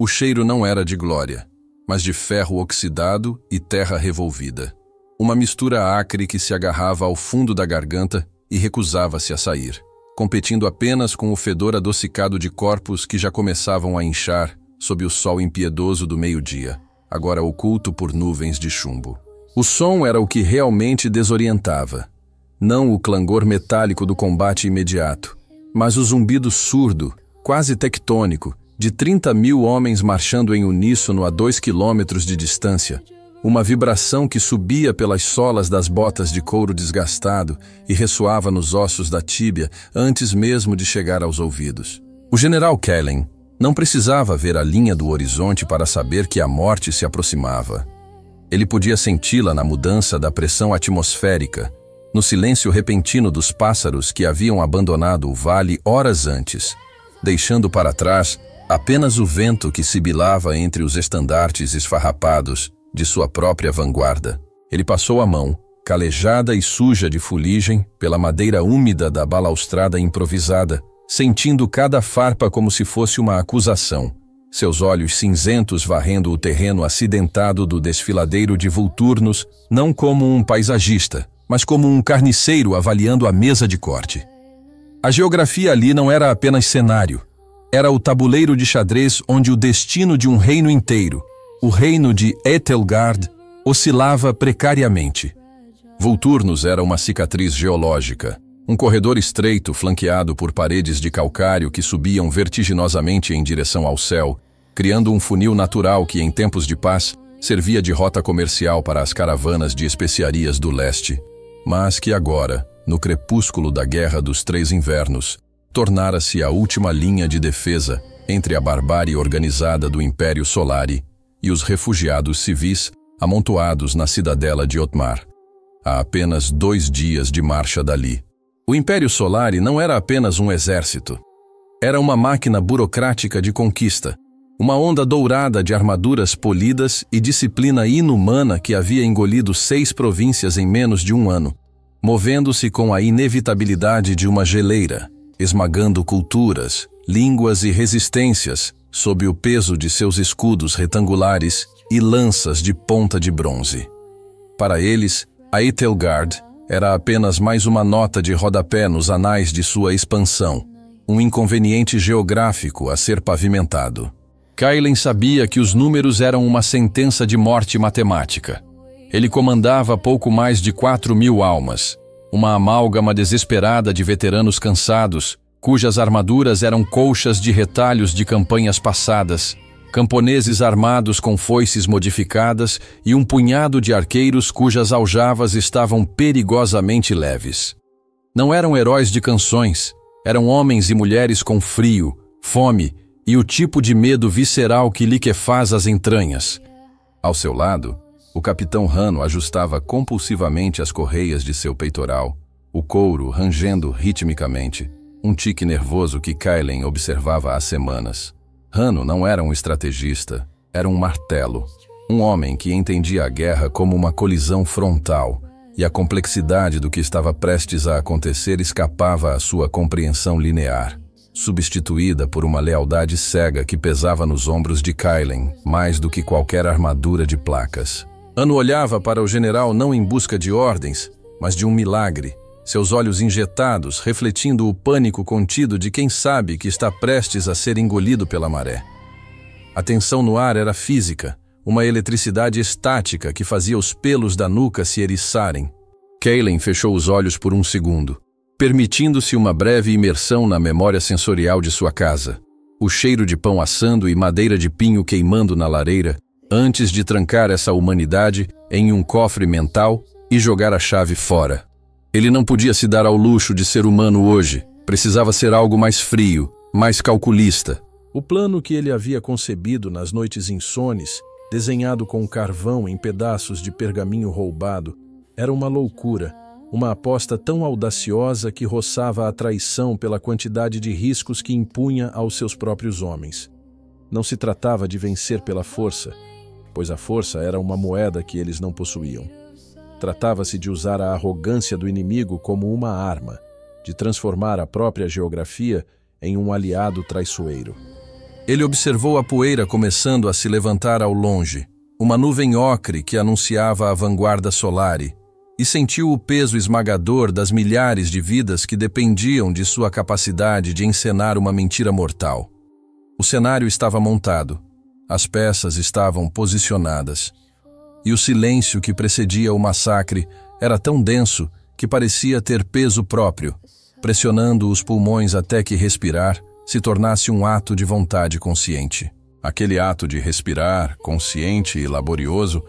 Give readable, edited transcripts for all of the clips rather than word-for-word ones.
O cheiro não era de glória, mas de ferro oxidado e terra revolvida. Uma mistura acre que se agarrava ao fundo da garganta e recusava-se a sair, competindo apenas com o fedor adocicado de corpos que já começavam a inchar sob o sol impiedoso do meio-dia, agora oculto por nuvens de chumbo. O som era o que realmente desorientava. Não o clangor metálico do combate imediato, mas o zumbido surdo, quase tectônico, de 30.000 homens marchando em uníssono a 2 quilômetros de distância, uma vibração que subia pelas solas das botas de couro desgastado e ressoava nos ossos da tíbia antes mesmo de chegar aos ouvidos. O general Kellen não precisava ver a linha do horizonte para saber que a morte se aproximava. Ele podia senti-la na mudança da pressão atmosférica, no silêncio repentino dos pássaros que haviam abandonado o vale horas antes, deixando para trás apenas o vento que sibilava entre os estandartes esfarrapados de sua própria vanguarda. Ele passou a mão, calejada e suja de fuligem, pela madeira úmida da balaustrada improvisada, sentindo cada farpa como se fosse uma acusação, seus olhos cinzentos varrendo o terreno acidentado do desfiladeiro de Vulturnos, não como um paisagista, mas como um carniceiro avaliando a mesa de corte. A geografia ali não era apenas cenário, era o tabuleiro de xadrez onde o destino de um reino inteiro, o reino de Etelgard, oscilava precariamente. Vulturnos era uma cicatriz geológica, um corredor estreito flanqueado por paredes de calcário que subiam vertiginosamente em direção ao céu, criando um funil natural que, em tempos de paz, servia de rota comercial para as caravanas de especiarias do leste, mas que agora, no crepúsculo da Guerra dos Três Invernos, tornara-se a última linha de defesa entre a barbárie organizada do Império Solari e os refugiados civis amontoados na cidadela de Otmar, a apenas 2 dias de marcha dali. O Império Solari não era apenas um exército. Era uma máquina burocrática de conquista, uma onda dourada de armaduras polidas e disciplina inumana que havia engolido 6 províncias em menos de 1 ano, movendo-se com a inevitabilidade de uma geleira, esmagando culturas, línguas e resistências sob o peso de seus escudos retangulares e lanças de ponta de bronze. Para eles, a Etelgard era apenas mais uma nota de rodapé nos anais de sua expansão, um inconveniente geográfico a ser pavimentado. Kailen sabia que os números eram uma sentença de morte matemática. Ele comandava pouco mais de 4.000 almas, uma amálgama desesperada de veteranos cansados, cujas armaduras eram colchas de retalhos de campanhas passadas, camponeses armados com foices modificadas e um punhado de arqueiros cujas aljavas estavam perigosamente leves. Não eram heróis de canções, eram homens e mulheres com frio, fome e o tipo de medo visceral que liquefaz as entranhas. Ao seu lado, o capitão Hanno ajustava compulsivamente as correias de seu peitoral, o couro rangendo ritmicamente, um tique nervoso que Kailen observava há semanas. Hanno não era um estrategista, era um martelo, um homem que entendia a guerra como uma colisão frontal, e a complexidade do que estava prestes a acontecer escapava à sua compreensão linear, substituída por uma lealdade cega que pesava nos ombros de Kailen mais do que qualquer armadura de placas. Hanno olhava para o general não em busca de ordens, mas de um milagre, seus olhos injetados refletindo o pânico contido de quem sabe que está prestes a ser engolido pela maré. A tensão no ar era física, uma eletricidade estática que fazia os pelos da nuca se eriçarem. Kailen fechou os olhos por um segundo, permitindo-se uma breve imersão na memória sensorial de sua casa, o cheiro de pão assando e madeira de pinho queimando na lareira, antes de trancar essa humanidade em um cofre mental e jogar a chave fora. Ele não podia se dar ao luxo de ser humano hoje, precisava ser algo mais frio, mais calculista. O plano que ele havia concebido nas noites insones, desenhado com carvão em pedaços de pergaminho roubado, era uma loucura, uma aposta tão audaciosa que roçava a traição pela quantidade de riscos que impunha aos seus próprios homens. Não se tratava de vencer pela força, pois a força era uma moeda que eles não possuíam. Tratava-se de usar a arrogância do inimigo como uma arma, de transformar a própria geografia em um aliado traiçoeiro. Ele observou a poeira começando a se levantar ao longe, uma nuvem ocre que anunciava a vanguarda solar, e sentiu o peso esmagador das milhares de vidas que dependiam de sua capacidade de encenar uma mentira mortal. O cenário estava montado, as peças estavam posicionadas, e o silêncio que precedia o massacre era tão denso que parecia ter peso próprio, pressionando os pulmões até que respirar se tornasse um ato de vontade consciente. Aquele ato de respirar, consciente e laborioso,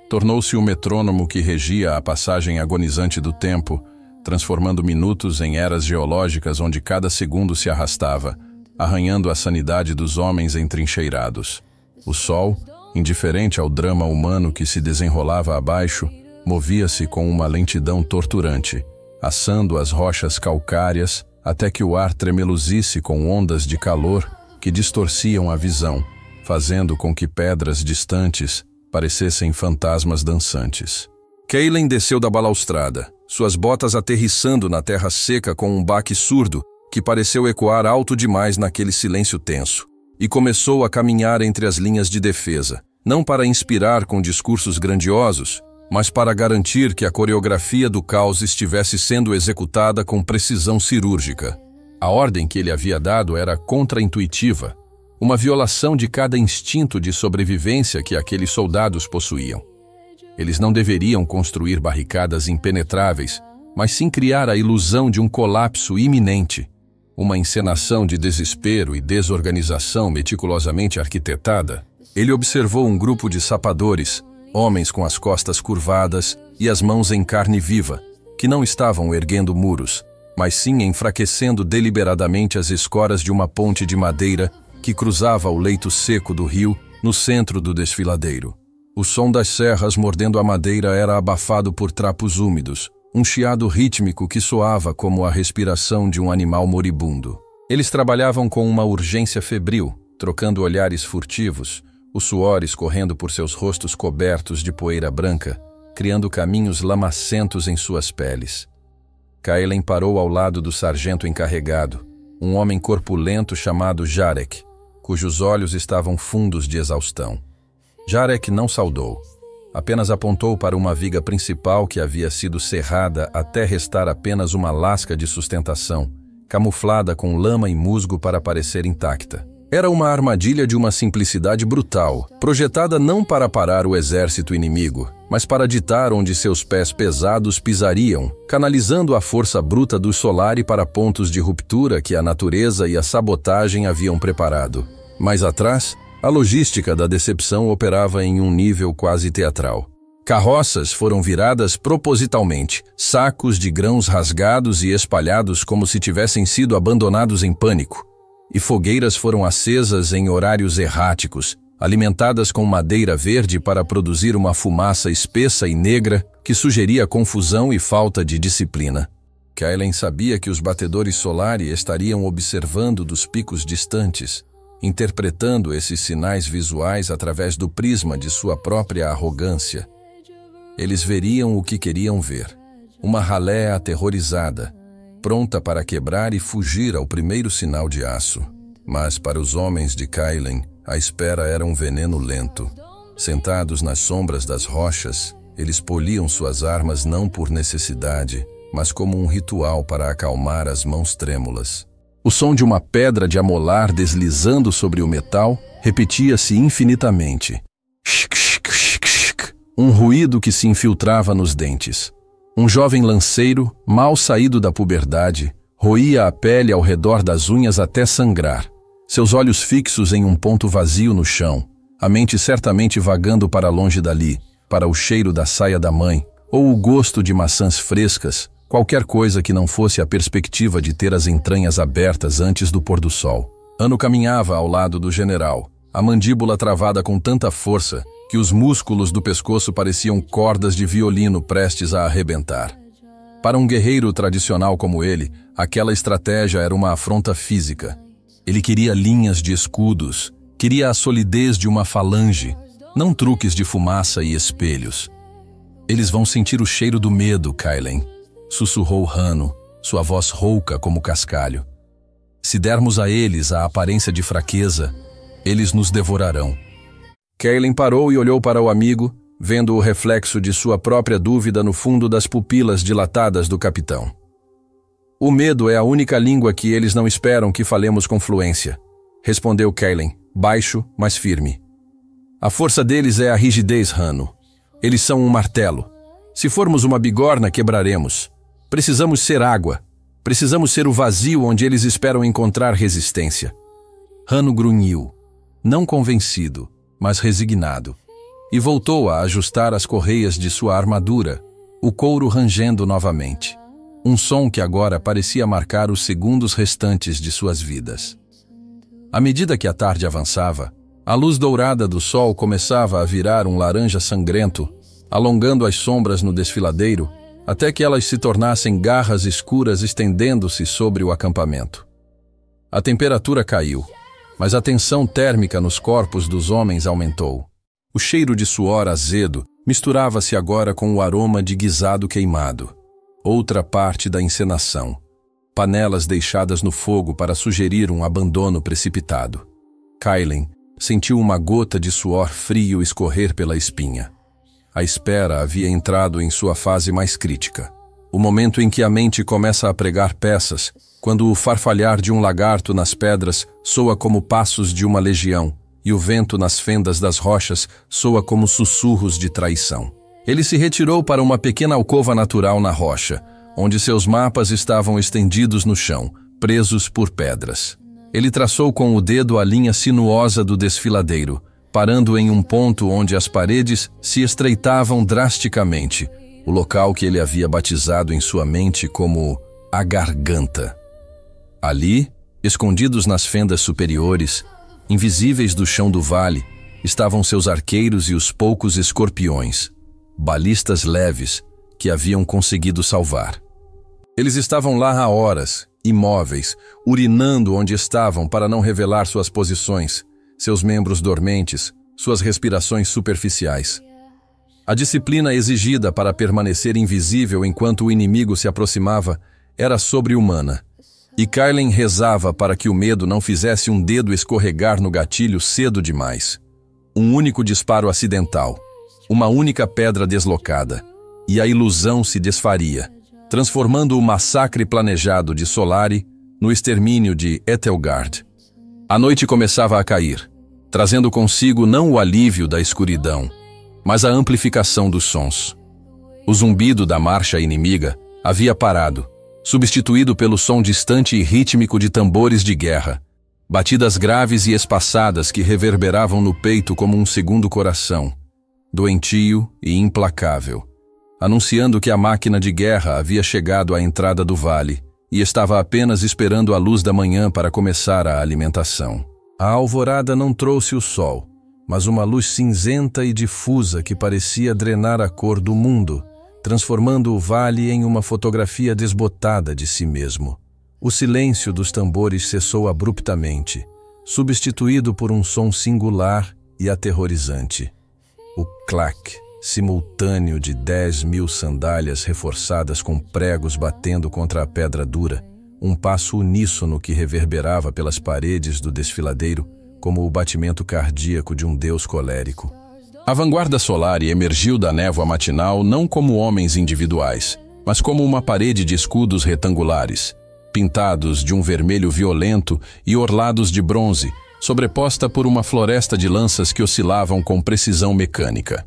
tornou-se o metrônomo que regia a passagem agonizante do tempo, transformando minutos em eras geológicas onde cada segundo se arrastava, arranhando a sanidade dos homens entrincheirados. O sol, indiferente ao drama humano que se desenrolava abaixo, movia-se com uma lentidão torturante, assando as rochas calcárias até que o ar tremeluzisse com ondas de calor que distorciam a visão, fazendo com que pedras distantes parecessem fantasmas dançantes. Kaelen desceu da balaustrada, suas botas aterrissando na terra seca com um baque surdo que pareceu ecoar alto demais naquele silêncio tenso, e começou a caminhar entre as linhas de defesa, não para inspirar com discursos grandiosos, mas para garantir que a coreografia do caos estivesse sendo executada com precisão cirúrgica. A ordem que ele havia dado era contraintuitiva, uma violação de cada instinto de sobrevivência que aqueles soldados possuíam. Eles não deveriam construir barricadas impenetráveis, mas sim criar a ilusão de um colapso iminente, uma encenação de desespero e desorganização meticulosamente arquitetada. Ele observou um grupo de sapadores, homens com as costas curvadas e as mãos em carne viva, que não estavam erguendo muros, mas sim enfraquecendo deliberadamente as escoras de uma ponte de madeira que cruzava o leito seco do rio no centro do desfiladeiro. O som das serras mordendo a madeira era abafado por trapos úmidos, um chiado rítmico que soava como a respiração de um animal moribundo. Eles trabalhavam com uma urgência febril, trocando olhares furtivos, o suor escorrendo por seus rostos cobertos de poeira branca, criando caminhos lamacentos em suas peles. Kaelen parou ao lado do sargento encarregado, um homem corpulento chamado Jarek, cujos olhos estavam fundos de exaustão. Jarek não saudou, apenas apontou para uma viga principal que havia sido serrada até restar apenas uma lasca de sustentação, camuflada com lama e musgo para parecer intacta. Era uma armadilha de uma simplicidade brutal, projetada não para parar o exército inimigo, mas para ditar onde seus pés pesados pisariam, canalizando a força bruta do Solari para pontos de ruptura que a natureza e a sabotagem haviam preparado. Mais atrás, a logística da decepção operava em um nível quase teatral. Carroças foram viradas propositalmente, sacos de grãos rasgados e espalhados como se tivessem sido abandonados em pânico, e fogueiras foram acesas em horários erráticos, alimentadas com madeira verde para produzir uma fumaça espessa e negra que sugeria confusão e falta de disciplina. Kaelen sabia que os batedores Solari estariam observando dos picos distantes, interpretando esses sinais visuais através do prisma de sua própria arrogância. Eles veriam o que queriam ver, uma ralé aterrorizada, pronta para quebrar e fugir ao primeiro sinal de aço. Mas para os homens de Kaelen, a espera era um veneno lento. Sentados nas sombras das rochas, eles poliam suas armas não por necessidade, mas como um ritual para acalmar as mãos trêmulas. O som de uma pedra de amolar deslizando sobre o metal repetia-se infinitamente. Um ruído que se infiltrava nos dentes. Um jovem lanceiro, mal saído da puberdade, roía a pele ao redor das unhas até sangrar, seus olhos fixos em um ponto vazio no chão, a mente certamente vagando para longe dali, para o cheiro da saia da mãe, ou o gosto de maçãs frescas, qualquer coisa que não fosse a perspectiva de ter as entranhas abertas antes do pôr do sol. Ano caminhava ao lado do general, a mandíbula travada com tanta força que os músculos do pescoço pareciam cordas de violino prestes a arrebentar. Para um guerreiro tradicional como ele, aquela estratégia era uma afronta física. Ele queria linhas de escudos, queria a solidez de uma falange, não truques de fumaça e espelhos. Eles vão sentir o cheiro do medo, Kaelen, sussurrou Hanno, sua voz rouca como cascalho. Se dermos a eles a aparência de fraqueza, Eles nos devorarão. Kaelin parou e olhou para o amigo, vendo o reflexo de sua própria dúvida no fundo das pupilas dilatadas do capitão. O medo é a única língua que eles não esperam que falemos com fluência, respondeu Kaelin, baixo, mas firme. A força deles é a rigidez, Hanno. Eles são um martelo. Se formos uma bigorna, quebraremos. Precisamos ser água. Precisamos ser o vazio onde eles esperam encontrar resistência. Hanno grunhiu, não convencido, mas resignado, e voltou a ajustar as correias de sua armadura, o couro rangendo novamente. Um som que agora parecia marcar os segundos restantes de suas vidas. À medida que a tarde avançava, a luz dourada do sol começava a virar um laranja sangrento, alongando as sombras no desfiladeiro, até que elas se tornassem garras escuras estendendo-se sobre o acampamento. A temperatura caiu, mas a tensão térmica nos corpos dos homens aumentou. O cheiro de suor azedo misturava-se agora com o aroma de guisado queimado. Outra parte da encenação. Panelas deixadas no fogo para sugerir um abandono precipitado. Kaelin sentiu uma gota de suor frio escorrer pela espinha. A espera havia entrado em sua fase mais crítica. O momento em que a mente começa a pregar peças, quando o farfalhar de um lagarto nas pedras soa como passos de uma legião, e o vento nas fendas das rochas soa como sussurros de traição. Ele se retirou para uma pequena alcova natural na rocha, onde seus mapas estavam estendidos no chão, presos por pedras. Ele traçou com o dedo a linha sinuosa do desfiladeiro, parando em um ponto onde as paredes se estreitavam drasticamente, o local que ele havia batizado em sua mente como a garganta. Ali, escondidos nas fendas superiores, invisíveis do chão do vale, estavam seus arqueiros e os poucos escorpiões, balistas leves, que haviam conseguido salvar. Eles estavam lá há horas, imóveis, urinando onde estavam para não revelar suas posições, seus membros dormentes, suas respirações superficiais. A disciplina exigida para permanecer invisível enquanto o inimigo se aproximava era sobre-humana, e Kaelin rezava para que o medo não fizesse um dedo escorregar no gatilho cedo demais. Um único disparo acidental, uma única pedra deslocada, e a ilusão se desfaria, transformando o massacre planejado de Solari no extermínio de Etelgard. A noite começava a cair, trazendo consigo não o alívio da escuridão, mas a amplificação dos sons. O zumbido da marcha inimiga havia parado, substituído pelo som distante e rítmico de tambores de guerra, batidas graves e espaçadas que reverberavam no peito como um segundo coração, doentio e implacável, anunciando que a máquina de guerra havia chegado à entrada do vale e estava apenas esperando a luz da manhã para começar a alimentação. A alvorada não trouxe o sol, mas uma luz cinzenta e difusa que parecia drenar a cor do mundo, transformando o vale em uma fotografia desbotada de si mesmo. O silêncio dos tambores cessou abruptamente, substituído por um som singular e aterrorizante. O clac simultâneo de 10.000 sandálias reforçadas com pregos batendo contra a pedra dura, um passo uníssono que reverberava pelas paredes do desfiladeiro como o batimento cardíaco de um deus colérico. A vanguarda solar emergiu da névoa matinal não como homens individuais, mas como uma parede de escudos retangulares, pintados de um vermelho violento e orlados de bronze, sobreposta por uma floresta de lanças que oscilavam com precisão mecânica.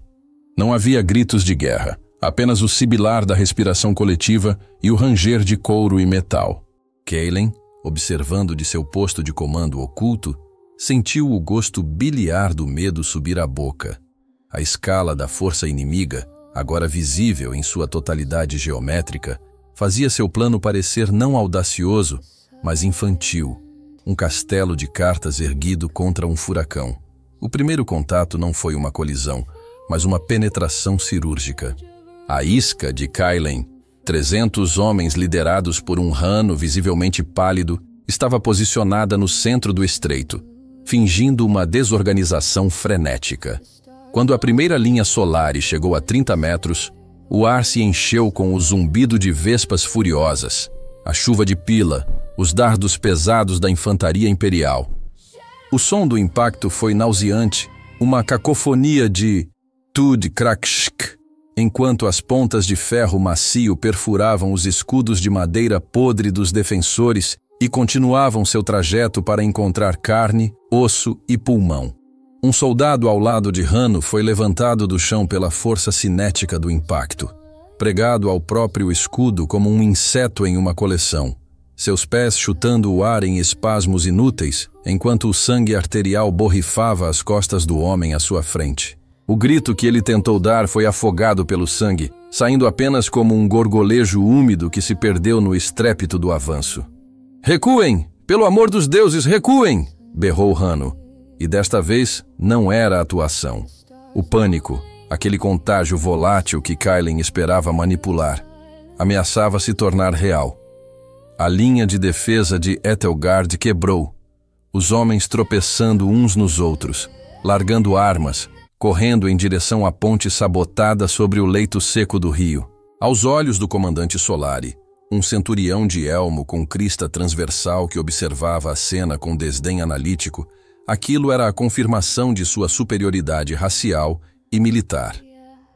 Não havia gritos de guerra, apenas o sibilar da respiração coletiva e o ranger de couro e metal. Kaelin, observando de seu posto de comando oculto, sentiu o gosto biliar do medo subir à boca. A escala da força inimiga, agora visível em sua totalidade geométrica, fazia seu plano parecer não audacioso, mas infantil, um castelo de cartas erguido contra um furacão. O primeiro contato não foi uma colisão, mas uma penetração cirúrgica. A isca de Kaelin, 300 homens liderados por um Hanno visivelmente pálido, estava posicionada no centro do estreito, fingindo uma desorganização frenética. Quando a primeira linha solar chegou a 30 metros, o ar se encheu com o zumbido de vespas furiosas, a chuva de pila, os dardos pesados da infantaria imperial. O som do impacto foi nauseante, uma cacofonia de tud krakshk, enquanto as pontas de ferro macio perfuravam os escudos de madeira podre dos defensores e continuavam seu trajeto para encontrar carne, osso e pulmão. Um soldado ao lado de Hanno foi levantado do chão pela força cinética do impacto, pregado ao próprio escudo como um inseto em uma coleção, seus pés chutando o ar em espasmos inúteis, enquanto o sangue arterial borrifava as costas do homem à sua frente. O grito que ele tentou dar foi afogado pelo sangue, saindo apenas como um gorgolejo úmido que se perdeu no estrépito do avanço. "Recuem! Pelo amor dos deuses, recuem!" berrou Hanno. E desta vez não era a atuação. O pânico, aquele contágio volátil que Kailen esperava manipular, ameaçava se tornar real. A linha de defesa de Etelgard quebrou, os homens tropeçando uns nos outros, largando armas, correndo em direção à ponte sabotada sobre o leito seco do rio. Aos olhos do comandante Solari, um centurião de elmo com crista transversal que observava a cena com desdém analítico, aquilo era a confirmação de sua superioridade racial e militar.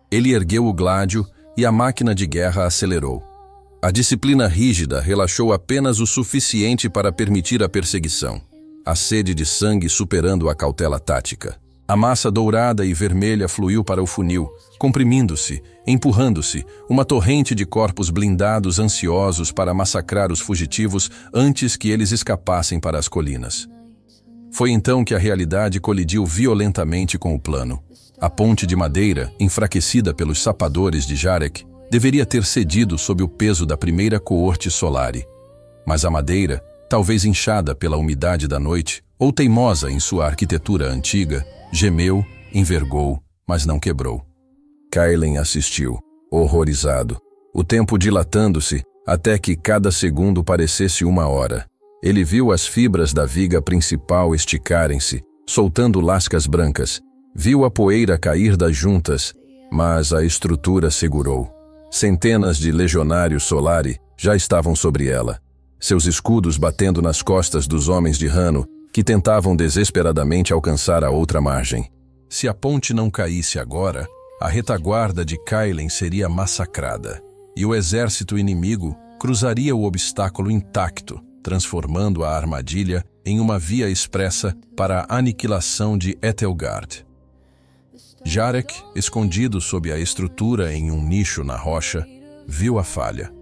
Ele ergueu o gládio e a máquina de guerra acelerou. A disciplina rígida relaxou apenas o suficiente para permitir a perseguição, a sede de sangue superando a cautela tática. A massa dourada e vermelha fluiu para o funil, comprimindo-se, empurrando-se, uma torrente de corpos blindados ansiosos para massacrar os fugitivos antes que eles escapassem para as colinas. Foi então que a realidade colidiu violentamente com o plano. A ponte de madeira, enfraquecida pelos sapadores de Jarek, deveria ter cedido sob o peso da primeira coorte Solari. Mas a madeira, talvez inchada pela umidade da noite, ou teimosa em sua arquitetura antiga, gemeu, envergou, mas não quebrou. Kailen assistiu, horrorizado, o tempo dilatando-se até que cada segundo parecesse uma hora. Ele viu as fibras da viga principal esticarem-se, soltando lascas brancas. Viu a poeira cair das juntas, mas a estrutura segurou. Centenas de legionários Solari já estavam sobre ela, seus escudos batendo nas costas dos homens de Hanno, que tentavam desesperadamente alcançar a outra margem. Se a ponte não caísse agora, a retaguarda de Kailen seria massacrada, e o exército inimigo cruzaria o obstáculo intacto, transformando a armadilha em uma via expressa para a aniquilação de Etelgard. Jarek, escondido sob a estrutura em um nicho na rocha, viu a falha.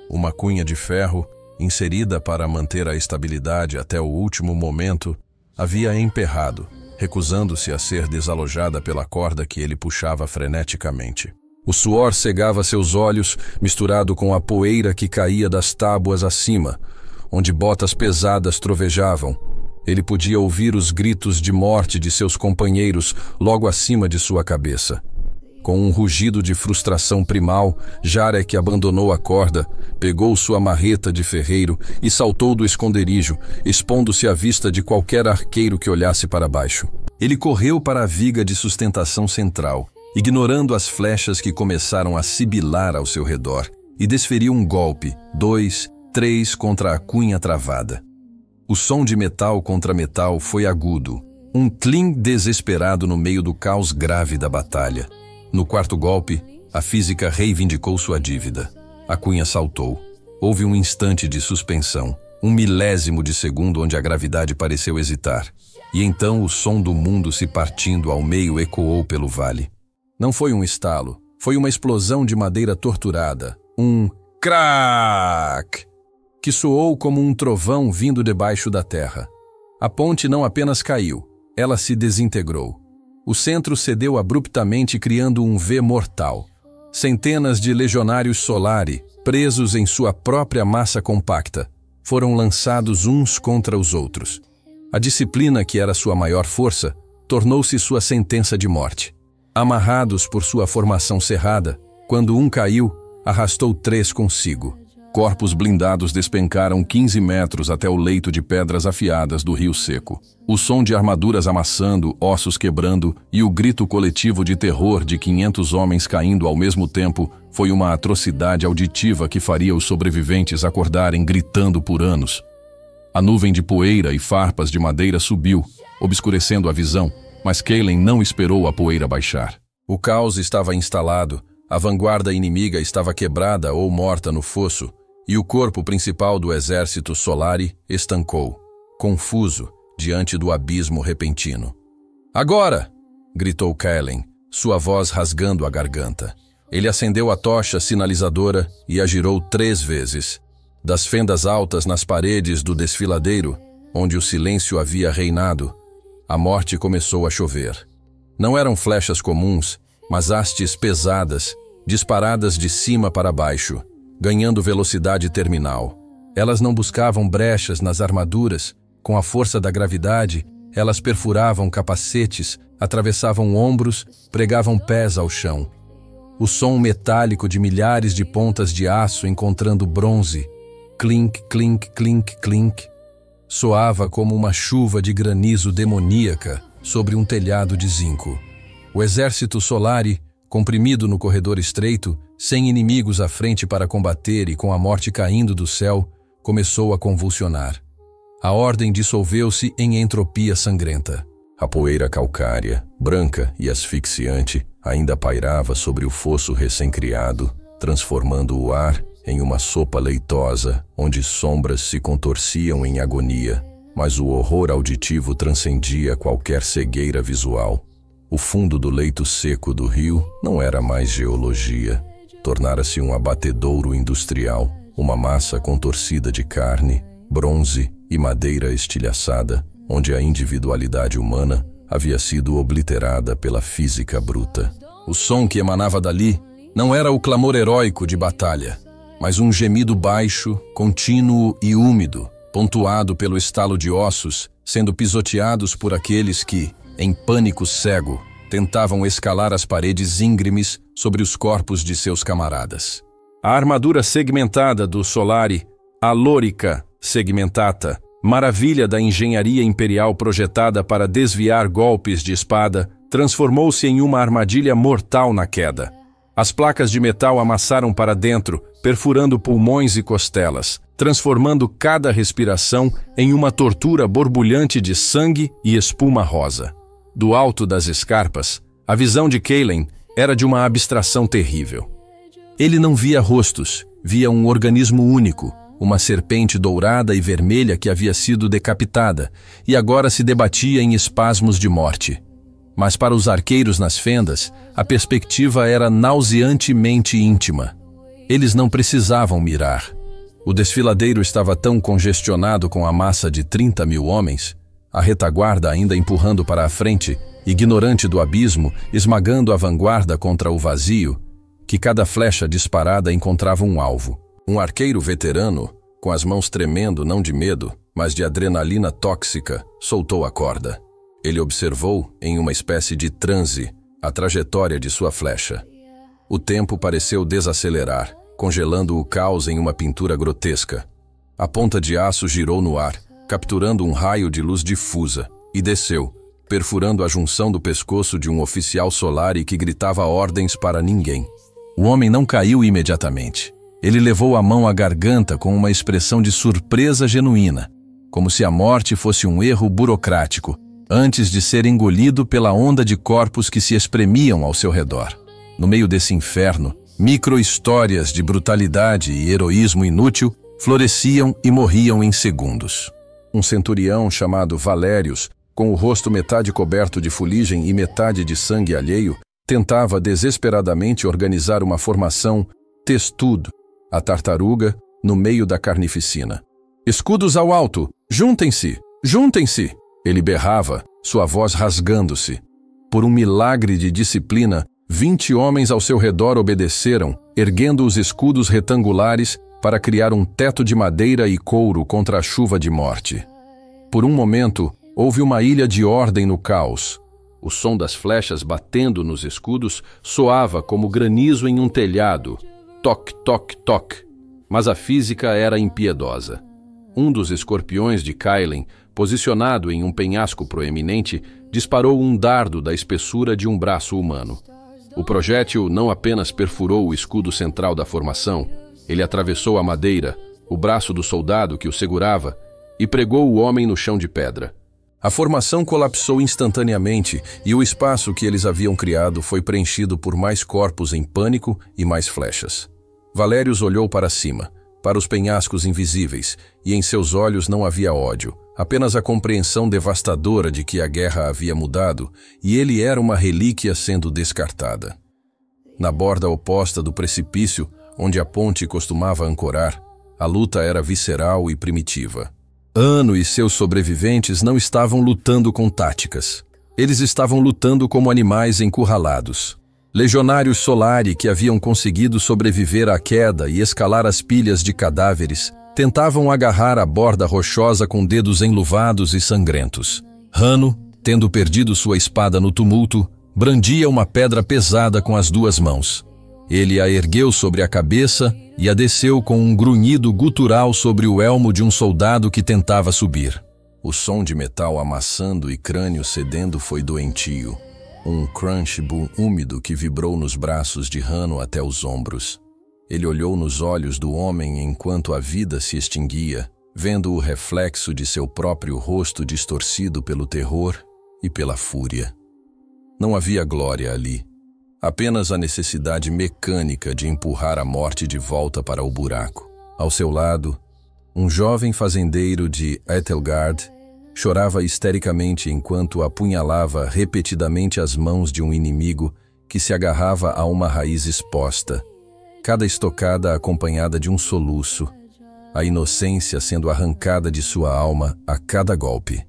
Uma cunha de ferro, inserida para manter a estabilidade até o último momento, havia emperrado, recusando-se a ser desalojada pela corda que ele puxava freneticamente. O suor cegava seus olhos, misturado com a poeira que caía das tábuas acima, onde botas pesadas trovejavam. Ele podia ouvir os gritos de morte de seus companheiros logo acima de sua cabeça. Com um rugido de frustração primal, Jarek abandonou a corda, pegou sua marreta de ferreiro e saltou do esconderijo, expondo-se à vista de qualquer arqueiro que olhasse para baixo. Ele correu para a viga de sustentação central, ignorando as flechas que começaram a sibilar ao seu redor, e desferiu um golpe, 2, 3 contra a cunha travada. O som de metal contra metal foi agudo, um tlim desesperado no meio do caos grave da batalha. No quarto golpe, a física reivindicou sua dívida. A cunha saltou. Houve um instante de suspensão, um milésimo de segundo onde a gravidade pareceu hesitar. E então o som do mundo se partindo ao meio ecoou pelo vale. Não foi um estalo, foi uma explosão de madeira torturada. Um crack! Que soou como um trovão vindo debaixo da terra. A ponte não apenas caiu, ela se desintegrou. O centro cedeu abruptamente, criando um V mortal. Centenas de legionários Solari, presos em sua própria massa compacta, foram lançados uns contra os outros. A disciplina, que era sua maior força, tornou-se sua sentença de morte. Amarrados por sua formação cerrada, quando um caiu, arrastou 3 consigo. Corpos blindados despencaram 15 metros até o leito de pedras afiadas do rio seco. O som de armaduras amassando, ossos quebrando e o grito coletivo de terror de 500 homens caindo ao mesmo tempo foi uma atrocidade auditiva que faria os sobreviventes acordarem gritando por anos. A nuvem de poeira e farpas de madeira subiu, obscurecendo a visão, mas Kaylen não esperou a poeira baixar. O caos estava instalado, a vanguarda inimiga estava quebrada ou morta no fosso, e o corpo principal do exército Solari estancou, confuso, diante do abismo repentino. "Agora!" gritou Kaylen, sua voz rasgando a garganta. Ele acendeu a tocha sinalizadora e a girou 3 vezes. Das fendas altas nas paredes do desfiladeiro, onde o silêncio havia reinado, a morte começou a chover. Não eram flechas comuns, mas hastes pesadas, disparadas de cima para baixo, ganhando velocidade terminal. Elas não buscavam brechas nas armaduras. Com a força da gravidade, elas perfuravam capacetes, atravessavam ombros, pregavam pés ao chão. O som metálico de milhares de pontas de aço encontrando bronze, clink, clink, clink, clink, soava como uma chuva de granizo demoníaca sobre um telhado de zinco. O exército Solari, comprimido no corredor estreito, sem inimigos à frente para combater e com a morte caindo do céu, começou a convulsionar. A ordem dissolveu-se em entropia sangrenta. A poeira calcária, branca e asfixiante, ainda pairava sobre o fosso recém-criado, transformando o ar em uma sopa leitosa, onde sombras se contorciam em agonia, mas o horror auditivo transcendia qualquer cegueira visual. O fundo do leito seco do rio não era mais geologia, tornara-se um abatedouro industrial, uma massa contorcida de carne, bronze e madeira estilhaçada, onde a individualidade humana havia sido obliterada pela física bruta. O som que emanava dali não era o clamor heróico de batalha, mas um gemido baixo, contínuo e úmido, pontuado pelo estalo de ossos, sendo pisoteados por aqueles que, em pânico cego, tentavam escalar as paredes íngremes sobre os corpos de seus camaradas. A armadura segmentada do Solari, a Lorica segmentata, maravilha da engenharia imperial projetada para desviar golpes de espada, transformou-se em uma armadilha mortal na queda. As placas de metal amassaram para dentro, perfurando pulmões e costelas, transformando cada respiração em uma tortura borbulhante de sangue e espuma rosa. Do alto das escarpas, a visão de Kaylen era de uma abstração terrível. Ele não via rostos, via um organismo único, uma serpente dourada e vermelha que havia sido decapitada e agora se debatia em espasmos de morte. Mas para os arqueiros nas fendas, a perspectiva era nauseantemente íntima. Eles não precisavam mirar. O desfiladeiro estava tão congestionado com a massa de 30.000 homens, a retaguarda ainda empurrando para a frente, ignorante do abismo, esmagando a vanguarda contra o vazio, que cada flecha disparada encontrava um alvo. Um arqueiro veterano, com as mãos tremendo não de medo, mas de adrenalina tóxica, soltou a corda. Ele observou, em uma espécie de transe, a trajetória de sua flecha. O tempo pareceu desacelerar, congelando o caos em uma pintura grotesca. A ponta de aço girou no ar, capturando um raio de luz difusa, e desceu, perfurando a junção do pescoço de um oficial Solari que gritava ordens para ninguém. O homem não caiu imediatamente. Ele levou a mão à garganta com uma expressão de surpresa genuína, como se a morte fosse um erro burocrático, antes de ser engolido pela onda de corpos que se espremiam ao seu redor. No meio desse inferno, micro-histórias de brutalidade e heroísmo inútil floresciam e morriam em segundos. Um centurião chamado Valérius, com o rosto metade coberto de fuligem e metade de sangue alheio, tentava desesperadamente organizar uma formação testudo, a tartaruga, no meio da carnificina. "Escudos ao alto! Juntem-se! Juntem-se!" Ele berrava, sua voz rasgando-se. Por um milagre de disciplina, 20 homens ao seu redor obedeceram, erguendo os escudos retangulares para criar um teto de madeira e couro contra a chuva de morte. Por um momento, houve uma ilha de ordem no caos. O som das flechas batendo nos escudos soava como granizo em um telhado. Toc, toc, toc. Mas a física era impiedosa. Um dos escorpiões de Kaylen, posicionado em um penhasco proeminente, disparou um dardo da espessura de um braço humano. O projétil não apenas perfurou o escudo central da formação, ele atravessou a madeira, o braço do soldado que o segurava, e pregou o homem no chão de pedra. A formação colapsou instantaneamente e o espaço que eles haviam criado foi preenchido por mais corpos em pânico e mais flechas. Valérius olhou para cima, para os penhascos invisíveis, e em seus olhos não havia ódio, apenas a compreensão devastadora de que a guerra havia mudado e ele era uma relíquia sendo descartada. Na borda oposta do precipício, onde a ponte costumava ancorar, a luta era visceral e primitiva. Ano e seus sobreviventes não estavam lutando com táticas. Eles estavam lutando como animais encurralados. Legionários Solari que haviam conseguido sobreviver à queda e escalar as pilhas de cadáveres tentavam agarrar a borda rochosa com dedos enluvados e sangrentos. Hanno, tendo perdido sua espada no tumulto, brandia uma pedra pesada com as duas mãos. Ele a ergueu sobre a cabeça e a desceu com um grunhido gutural sobre o elmo de um soldado que tentava subir. O som de metal amassando e crânio cedendo foi doentio. Um crunch úmido que vibrou nos braços de Hanno até os ombros. Ele olhou nos olhos do homem enquanto a vida se extinguia, vendo o reflexo de seu próprio rosto distorcido pelo terror e pela fúria. Não havia glória ali. Apenas a necessidade mecânica de empurrar a morte de volta para o buraco. Ao seu lado, um jovem fazendeiro de Etelgard chorava histericamente enquanto apunhalava repetidamente as mãos de um inimigo que se agarrava a uma raiz exposta, cada estocada acompanhada de um soluço, a inocência sendo arrancada de sua alma a cada golpe.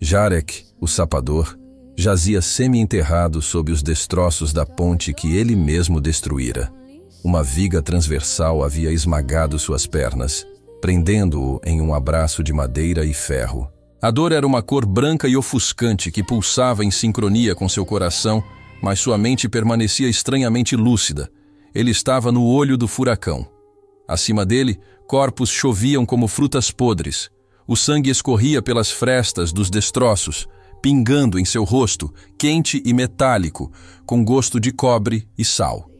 Jarek, o sapador, jazia semi-enterrado sob os destroços da ponte que ele mesmo destruíra. Uma viga transversal havia esmagado suas pernas, prendendo-o em um abraço de madeira e ferro. A dor era uma cor branca e ofuscante que pulsava em sincronia com seu coração, mas sua mente permanecia estranhamente lúcida. Ele estava no olho do furacão. Acima dele, corpos choviam como frutas podres. O sangue escorria pelas frestas dos destroços, pingando em seu rosto, quente e metálico, com gosto de cobre e sal.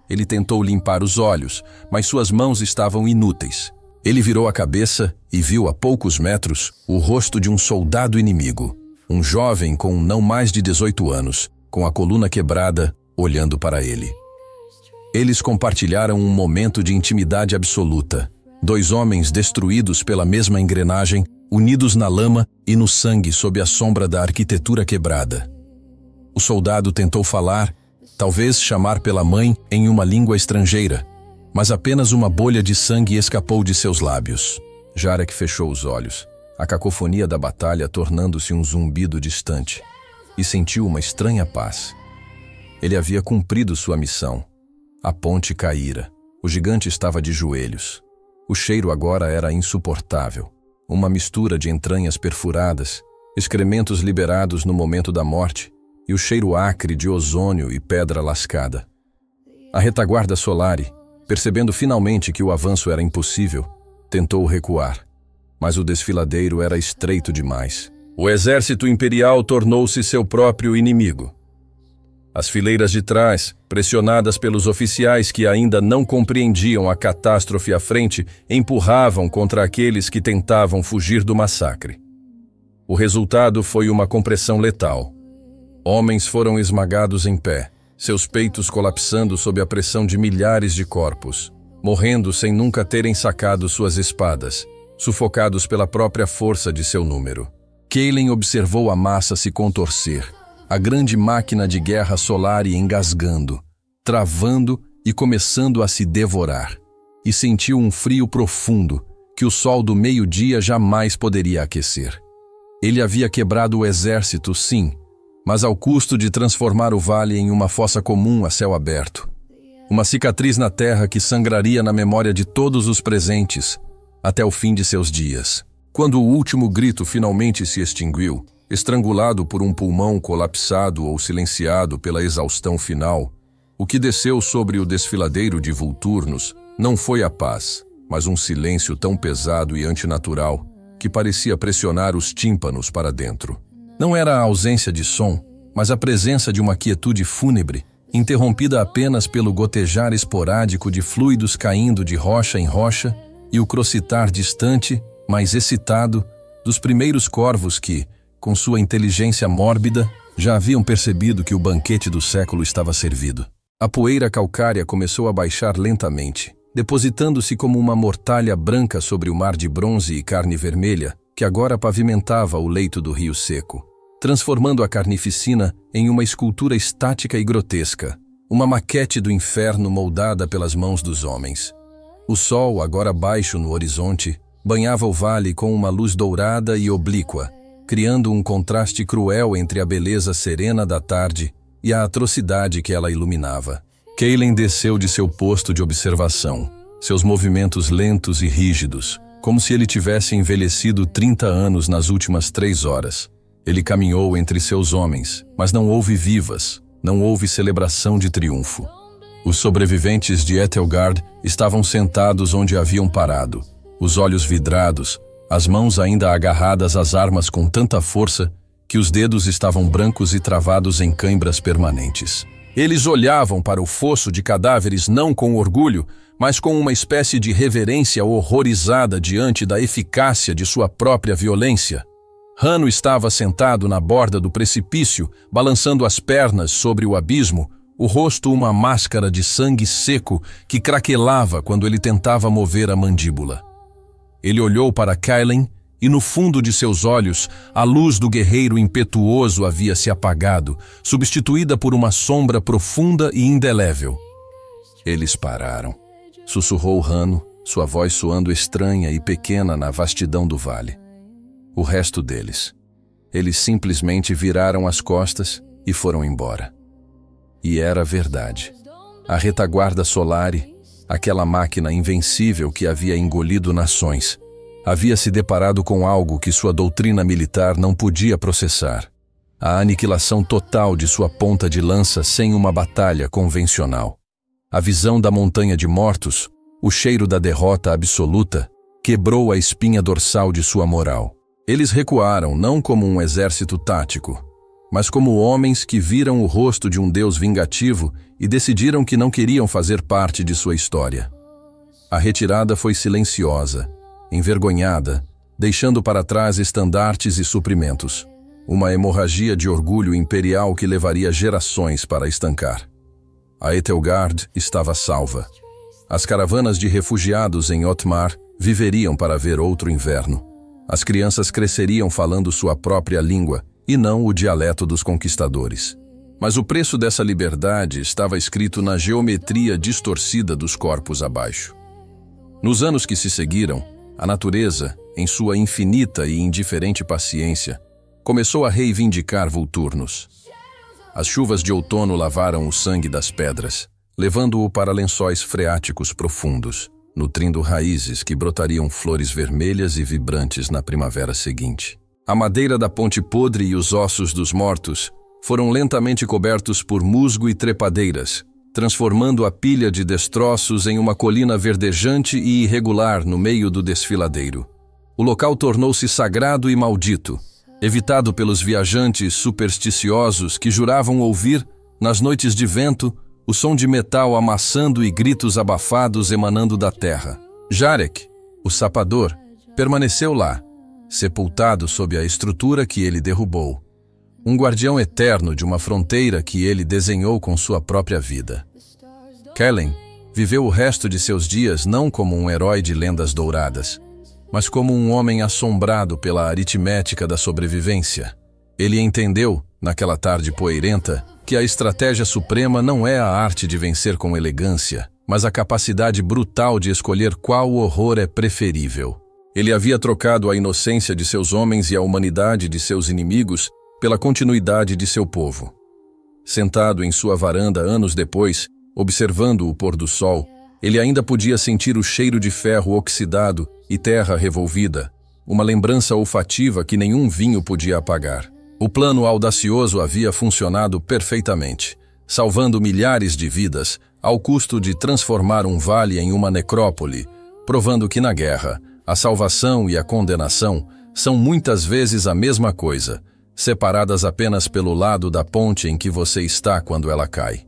Ele tentou limpar os olhos, mas suas mãos estavam inúteis. Ele virou a cabeça e viu a poucos metros o rosto de um soldado inimigo, um jovem com não mais de 18 anos, com a coluna quebrada, olhando para ele. Eles compartilharam um momento de intimidade absoluta. Dois homens destruídos pela mesma engrenagem, unidos na lama e no sangue sob a sombra da arquitetura quebrada. O soldado tentou falar, talvez chamar pela mãe em uma língua estrangeira, mas apenas uma bolha de sangue escapou de seus lábios. Jarek fechou os olhos, a cacofonia da batalha tornando-se um zumbido distante, e sentiu uma estranha paz. Ele havia cumprido sua missão. A ponte caíra. O gigante estava de joelhos. O cheiro agora era insuportável. Uma mistura de entranhas perfuradas, excrementos liberados no momento da morte e o cheiro acre de ozônio e pedra lascada. A retaguarda Solari, percebendo finalmente que o avanço era impossível, tentou recuar, mas o desfiladeiro era estreito demais. O exército imperial tornou-se seu próprio inimigo. As fileiras de trás, pressionadas pelos oficiais que ainda não compreendiam a catástrofe à frente, empurravam contra aqueles que tentavam fugir do massacre. O resultado foi uma compressão letal. Homens foram esmagados em pé, seus peitos colapsando sob a pressão de milhares de corpos, morrendo sem nunca terem sacado suas espadas, sufocados pela própria força de seu número. Kaelin observou a massa se contorcer, a grande máquina de guerra Solari engasgando, travando e começando a se devorar, e sentiu um frio profundo que o sol do meio-dia jamais poderia aquecer. Ele havia quebrado o exército, sim, mas ao custo de transformar o vale em uma fossa comum a céu aberto. Uma cicatriz na terra que sangraria na memória de todos os presentes, até o fim de seus dias. Quando o último grito finalmente se extinguiu, estrangulado por um pulmão colapsado ou silenciado pela exaustão final, o que desceu sobre o desfiladeiro de Vulturnos não foi a paz, mas um silêncio tão pesado e antinatural que parecia pressionar os tímpanos para dentro. Não era a ausência de som, mas a presença de uma quietude fúnebre, interrompida apenas pelo gotejar esporádico de fluidos caindo de rocha em rocha e o crocitar distante, mas excitado, dos primeiros corvos que, com sua inteligência mórbida, já haviam percebido que o banquete do século estava servido. A poeira calcária começou a baixar lentamente, depositando-se como uma mortalha branca sobre o mar de bronze e carne vermelha, que agora pavimentava o leito do rio seco, transformando a carnificina em uma escultura estática e grotesca, uma maquete do inferno moldada pelas mãos dos homens. O sol, agora baixo no horizonte, banhava o vale com uma luz dourada e oblíqua, criando um contraste cruel entre a beleza serena da tarde e a atrocidade que ela iluminava. Kaelin desceu de seu posto de observação, seus movimentos lentos e rígidos, como se ele tivesse envelhecido 30 anos nas últimas 3 horas. Ele caminhou entre seus homens, mas não houve vivas, não houve celebração de triunfo. Os sobreviventes de Etelgard estavam sentados onde haviam parado, os olhos vidrados, as mãos ainda agarradas às armas com tanta força que os dedos estavam brancos e travados em cãibras permanentes. Eles olhavam para o fosso de cadáveres não com orgulho, mas com uma espécie de reverência horrorizada diante da eficácia de sua própria violência. Hanno estava sentado na borda do precipício, balançando as pernas sobre o abismo, o rosto uma máscara de sangue seco que craquelava quando ele tentava mover a mandíbula. Ele olhou para Kaelin e no fundo de seus olhos a luz do guerreiro impetuoso havia se apagado, substituída por uma sombra profunda e indelével. Eles pararam. Sussurrou Hanno, sua voz soando estranha e pequena na vastidão do vale. O resto deles. Eles simplesmente viraram as costas e foram embora. E era verdade. A retaguarda Solari, aquela máquina invencível que havia engolido nações, havia se deparado com algo que sua doutrina militar não podia processar: a aniquilação total de sua ponta de lança sem uma batalha convencional. A visão da montanha de mortos, o cheiro da derrota absoluta, quebrou a espinha dorsal de sua moral. Eles recuaram não como um exército tático, mas como homens que viram o rosto de um Deus vingativo e decidiram que não queriam fazer parte de sua história. A retirada foi silenciosa, envergonhada, deixando para trás estandartes e suprimentos, uma hemorragia de orgulho imperial que levaria gerações para estancar. A Etelgard estava salva. As caravanas de refugiados em Otmar viveriam para ver outro inverno. As crianças cresceriam falando sua própria língua e não o dialeto dos conquistadores. Mas o preço dessa liberdade estava escrito na geometria distorcida dos corpos abaixo. Nos anos que se seguiram, a natureza, em sua infinita e indiferente paciência, começou a reivindicar Vulturnos. As chuvas de outono lavaram o sangue das pedras, levando-o para lençóis freáticos profundos, nutrindo raízes que brotariam flores vermelhas e vibrantes na primavera seguinte. A madeira da ponte podre e os ossos dos mortos foram lentamente cobertos por musgo e trepadeiras, transformando a pilha de destroços em uma colina verdejante e irregular no meio do desfiladeiro. O local tornou-se sagrado e maldito, evitado pelos viajantes supersticiosos que juravam ouvir, nas noites de vento, o som de metal amassando e gritos abafados emanando da terra. Jarek, o sapador, permaneceu lá, sepultado sob a estrutura que ele derrubou. Um guardião eterno de uma fronteira que ele desenhou com sua própria vida. Kaelin viveu o resto de seus dias não como um herói de lendas douradas, mas como um homem assombrado pela aritmética da sobrevivência. Ele entendeu, naquela tarde poeirenta, que a estratégia suprema não é a arte de vencer com elegância, mas a capacidade brutal de escolher qual horror é preferível. Ele havia trocado a inocência de seus homens e a humanidade de seus inimigos pela continuidade de seu povo. Sentado em sua varanda anos depois, observando o pôr do sol, ele ainda podia sentir o cheiro de ferro oxidado e terra revolvida, uma lembrança olfativa que nenhum vinho podia apagar. O plano audacioso havia funcionado perfeitamente, salvando milhares de vidas ao custo de transformar um vale em uma necrópole, provando que na guerra, a salvação e a condenação são muitas vezes a mesma coisa, separadas apenas pelo lado da ponte em que você está quando ela cai.